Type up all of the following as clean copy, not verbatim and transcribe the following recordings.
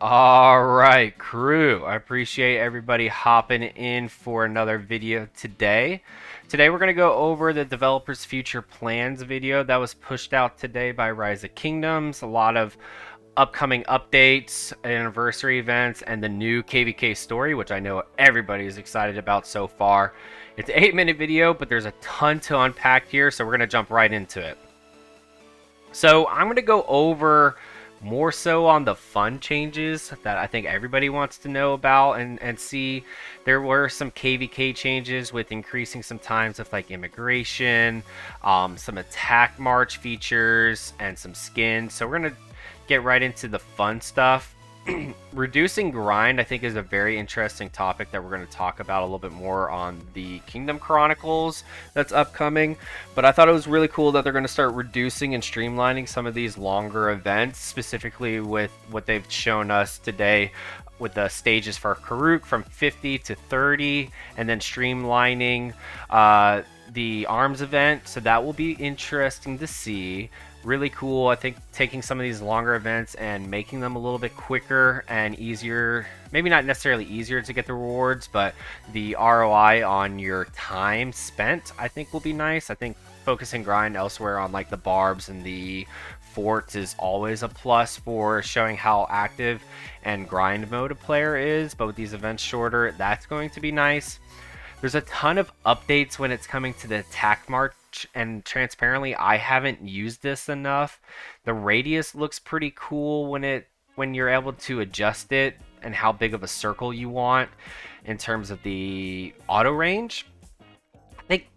All right, crew. I appreciate everybody hopping in for another video today. Today we're going to go over the developer's future plans video that was pushed out today by Rise of Kingdoms. A lot of upcoming updates, anniversary events, and the new KvK story, which I know everybody is excited about so far. It's an 8-minute video, but there's a ton to unpack here, so we're going to jump right into it. So I'm going to go over more so on the fun changes that I think everybody wants to know about and see. There were some KvK changes with increasing some times of like immigration, some attack march features, and some skins. So we're going to get right into the fun stuff. Reducing grind, I think, is a very interesting topic that we're going to talk about a little bit more on the Kingdom Chronicles that's upcoming. But I thought it was really cool that they're going to start reducing and streamlining some of these longer events, specifically with what they've shown us today with the stages for KvK from 50 to 30, and then streamlining the arms event. So that will be interesting to see. Really cool. I think taking some of these longer events and making them a little bit quicker and easier, maybe not necessarily easier to get the rewards, but the ROI on your time spent, I think, will be nice. I think focusing grind elsewhere on like the barbs and the forts is always a plus for showing how active and grind mode a player is, but with these events shorter, that's going to be nice. There's a ton of updates when it's coming to the attack march, and transparently, I haven't used this enough. The radius looks pretty cool when you're able to adjust it and how big of a circle you want in terms of the auto range. I think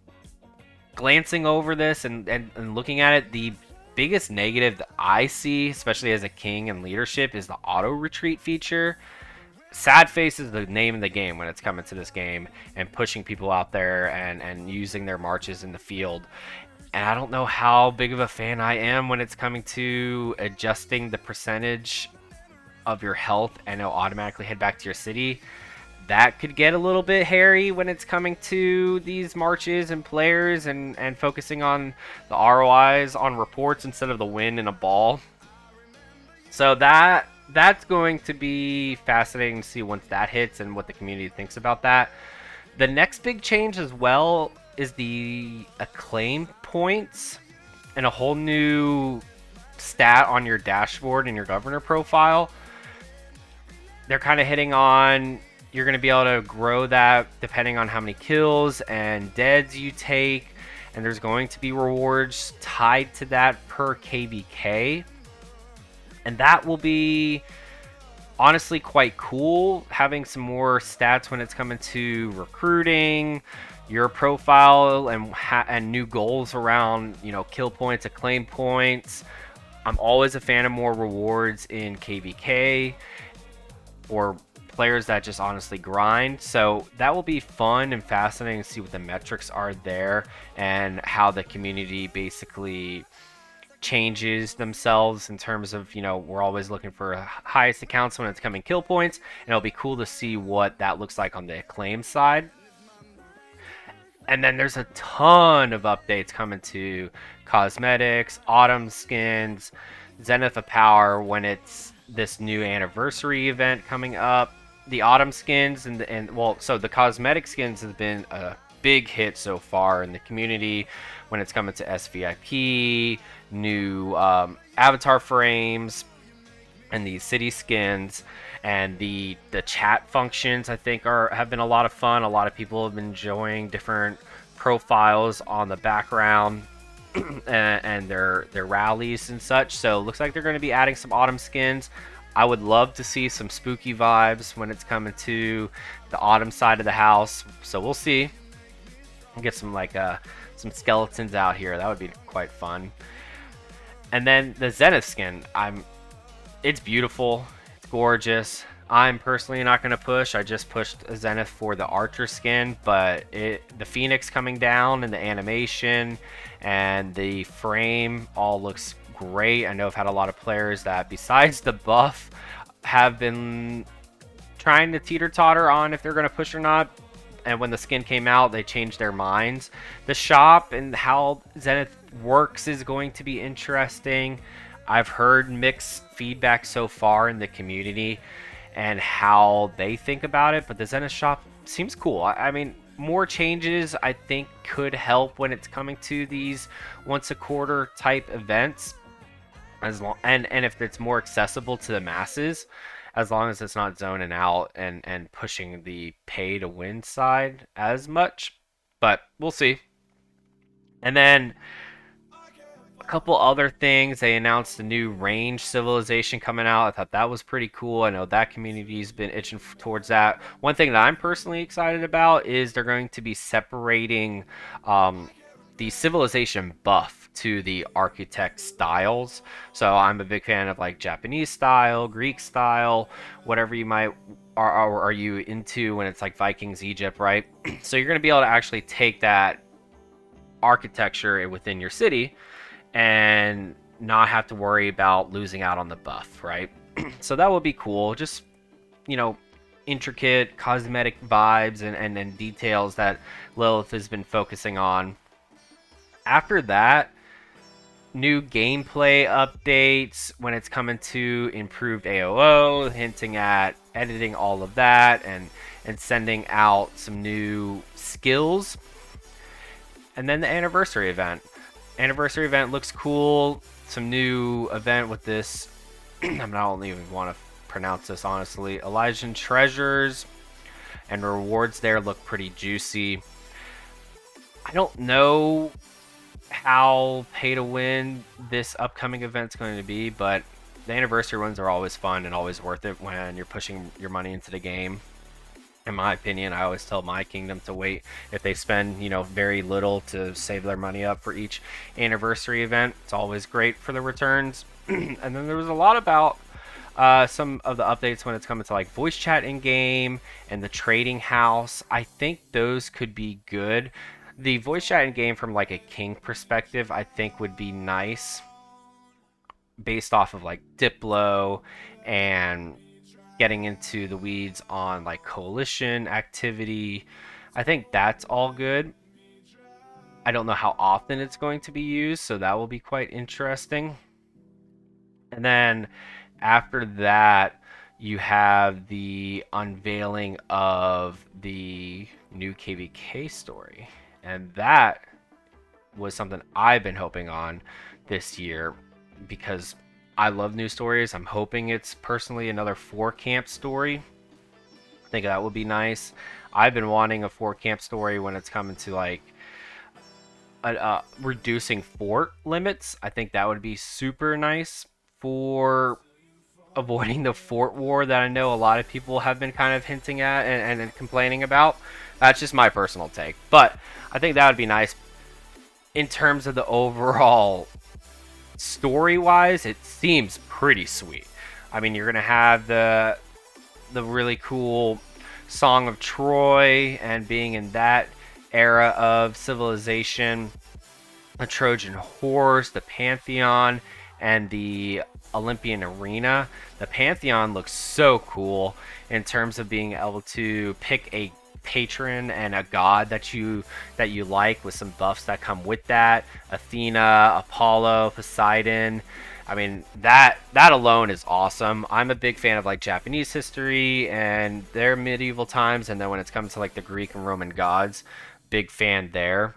glancing over this and looking at it, the biggest negative that I see, especially as a king and leadership, is the auto retreat feature. Sad face is the name of the game when it's coming to this game, and pushing people out there and using their marches in the field. And I don't know how big of a fan I am when it's coming to adjusting the percentage of your health and it'll automatically head back to your city. That could get a little bit hairy when it's coming to these marches and players and focusing on the ROIs on reports instead of the win in a ball. So that's going to be fascinating to see once that hits and what the community thinks about that. The next big change as well is the acclaim points and a whole new stat on your dashboard and your governor profile. They're kind of hitting on, you're going to be able to grow that depending on how many kills and deads you take, and there's going to be rewards tied to that per KvK. And that will be honestly quite cool, having some more stats when it's coming to recruiting, your profile, and new goals around, kill points, acclaim points. I'm always a fan of more rewards in KvK or players that just honestly grind. So that will be fun and fascinating to see what the metrics are there and how the community basically changes themselves in terms of, we're always looking for highest accounts when it's coming kill points, and it'll be cool to see what that looks like on the acclaim side. And then there's a ton of updates coming to cosmetics, autumn skins, Zenith of Power when it's this new anniversary event coming up. The autumn skins so the cosmetic skins has been a big hit so far in the community when it's coming to SVIP, new avatar frames, and these city skins, and the chat functions I think have been a lot of fun. A lot of people have been enjoying different profiles on the background and their rallies and such. So it looks like they're going to be adding some autumn skins. I would love to see some spooky vibes when it's coming to the autumn side of the house. So we'll see. Get some some skeletons out here. That would be quite fun. And then the Zenith skin. It's beautiful. It's gorgeous. I'm personally not going to push. I just pushed a Zenith for the Archer skin, but the Phoenix coming down and the animation and the frame all looks great. I know I've had a lot of players that, besides the buff, have been trying to teeter-totter on if they're going to push or not. And when the skin came out, they changed their minds. The shop and how Zenith works is going to be interesting. I've heard mixed feedback so far in the community and how they think about it, but the Zenith shop seems cool. I mean, more changes I think could help when it's coming to these once a quarter type events, as long and if it's more accessible to the masses, as long as it's not zoning out and pushing the pay to win side as much. But we'll see. And then a couple other things. They announced a new range civilization coming out. I thought that was pretty cool. I know that community's been itching towards that. One thing that I'm personally excited about is they're going to be separating the civilization buff to the architect styles. So I'm a big fan of like Japanese style, Greek style, whatever you might are you into when it's like Vikings, Egypt, right? So you're going to be able to actually take that architecture within your city and not have to worry about losing out on the buff, right? So that would be cool. Just, you know, intricate cosmetic vibes and details that Lilith has been focusing on. After that, new gameplay updates when it's coming to improved AOO, hinting at editing all of that and sending out some new skills. And then the anniversary event. Anniversary event looks cool. Some new event with this. I don't even want to pronounce this honestly. Elysian treasures and rewards there look pretty juicy. I don't know how pay to win this upcoming event's going to be, but the anniversary ones are always fun and always worth it when you're pushing your money into the game. In my opinion, I always tell my kingdom to wait if they spend, you know, very little to save their money up for each anniversary event. It's always great for the returns. And then there was a lot about some of the updates when it's coming to like voice chat in game and the trading house. I think those could be good. The voice chat in game from like a king perspective, I think would be nice based off of like Diplo and getting into the weeds on like coalition activity. I think that's all good. I don't know how often it's going to be used, so that will be quite interesting. And then after that, you have the unveiling of the new KvK story. And that was something I've been hoping on this year because I love new stories. I'm hoping it's personally another 4-camp story. I think that would be nice. I've been wanting a 4-camp story when it's coming to like reducing fort limits. I think that would be super nice for avoiding the fort war that I know a lot of people have been kind of hinting at and complaining about. That's just my personal take. But I think that would be nice. In terms of the overall story-wise, it seems pretty sweet. I mean, you're gonna have the really cool Song of Troy and being in that era of civilization, the Trojan Horse, the Pantheon, and the Olympian Arena. The Pantheon looks so cool in terms of being able to pick a patron and a god that you like with some buffs that come with that. Athena, Apollo, Poseidon. I mean, that alone is awesome. I'm a big fan of like Japanese history and their medieval times, and then when it's come to like the Greek and Roman gods, big fan there.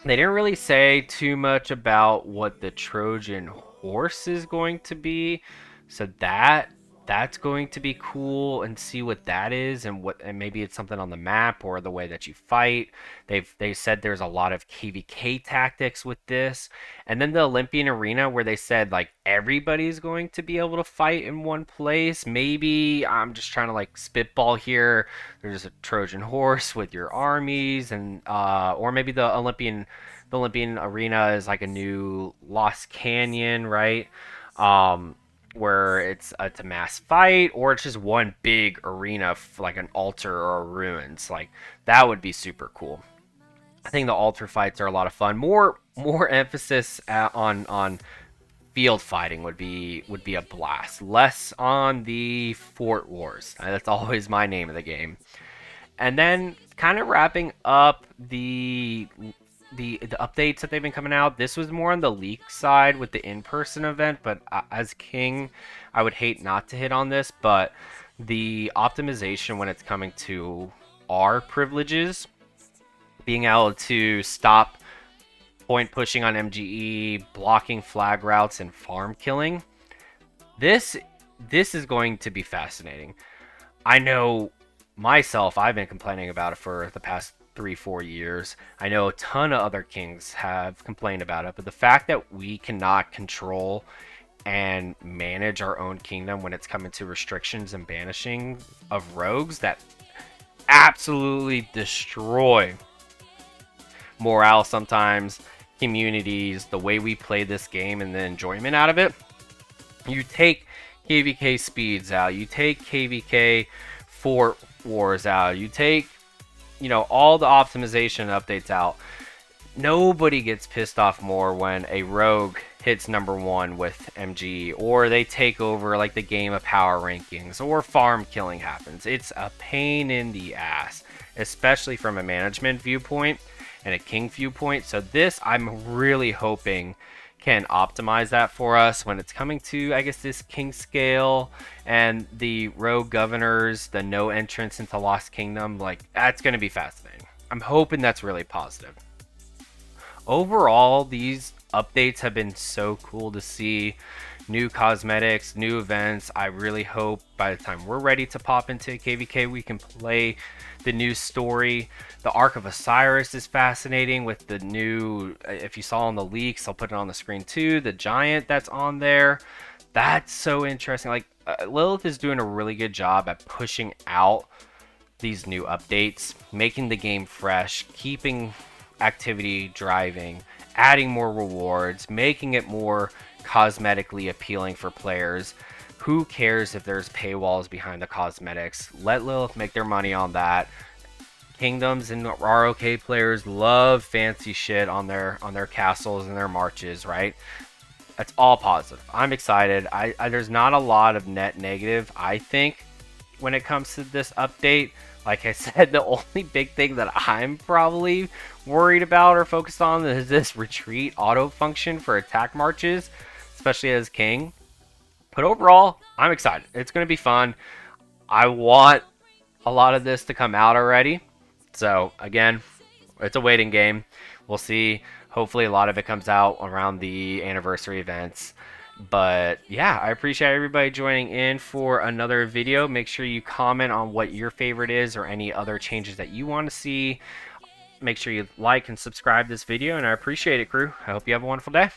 They didn't really say too much about what the Trojan Horse is going to be, so that's going to be cool and see what that is and maybe it's something on the map or the way that you fight. They said there's a lot of KvK tactics with this. And then the Olympian Arena where they said like everybody's going to be able to fight in one place. Maybe I'm just trying to like spitball here. There's a Trojan Horse with your armies and or maybe the Olympian Arena is like a new Lost Canyon, right? Where it's a mass fight, or it's just one big arena, like an altar or ruins. Like that would be super cool. I think the altar fights are a lot of fun. More emphasis on field fighting would be a blast. Less on the fort wars. That's always my name of the game. And then kind of wrapping up the the updates that they've been coming out. This was more on the leak side with the in-person event, but as king, I would hate not to hit on this, but the optimization when it's coming to our privileges, being able to stop point pushing on MGE, blocking flag routes, and farm killing. This is going to be fascinating. I know myself, I've been complaining about it for the past 3-4 years. I know a ton of other kings have complained about it, but the fact that we cannot control and manage our own kingdom when it's coming to restrictions and banishing of rogues that absolutely destroy morale sometimes, communities, the way we play this game, and the enjoyment out of it. You take KvK speeds out, you take KvK fort wars out, you take, all the optimization updates out. Nobody gets pissed off more when a rogue hits #1 with MGE, or they take over like the game of power rankings, or farm killing happens. It's a pain in the ass, especially from a management viewpoint and a king viewpoint. So this, I'm really hoping, can optimize that for us when it's coming to, I guess, this king scale and the rogue governors, the no entrance into Lost Kingdom. Like, that's going to be fascinating. I'm hoping that's really positive. Overall, these updates have been so cool to see. New cosmetics, new events. I really hope by the time we're ready to pop into KvK, we can play the new story. The Ark of Osiris is fascinating with the new, if you saw on the leaks, I'll put it on the screen too, the giant that's on there. That's so interesting. Like, Lilith is doing a really good job at pushing out these new updates, making the game fresh, keeping activity driving, adding more rewards, making it more cosmetically appealing for players. Who cares if there's paywalls behind the cosmetics? Let Lilith make their money on that. Kingdoms and ROK players love fancy shit on their castles and their marches, right? That's all positive. I'm excited. There's not a lot of net negative, I think, when it comes to this update. Like I said, the only big thing that I'm probably worried about or focused on is this retreat auto function for attack marches, especially as king. But overall, I'm excited. It's going to be fun. I want a lot of this to come out already. So again, it's a waiting game. We'll see. Hopefully a lot of it comes out around the anniversary events. But yeah, I appreciate everybody joining in for another video. Make sure you comment on what your favorite is or any other changes that you want to see. Make sure you like and subscribe this video, and I appreciate it, crew. I hope you have a wonderful day.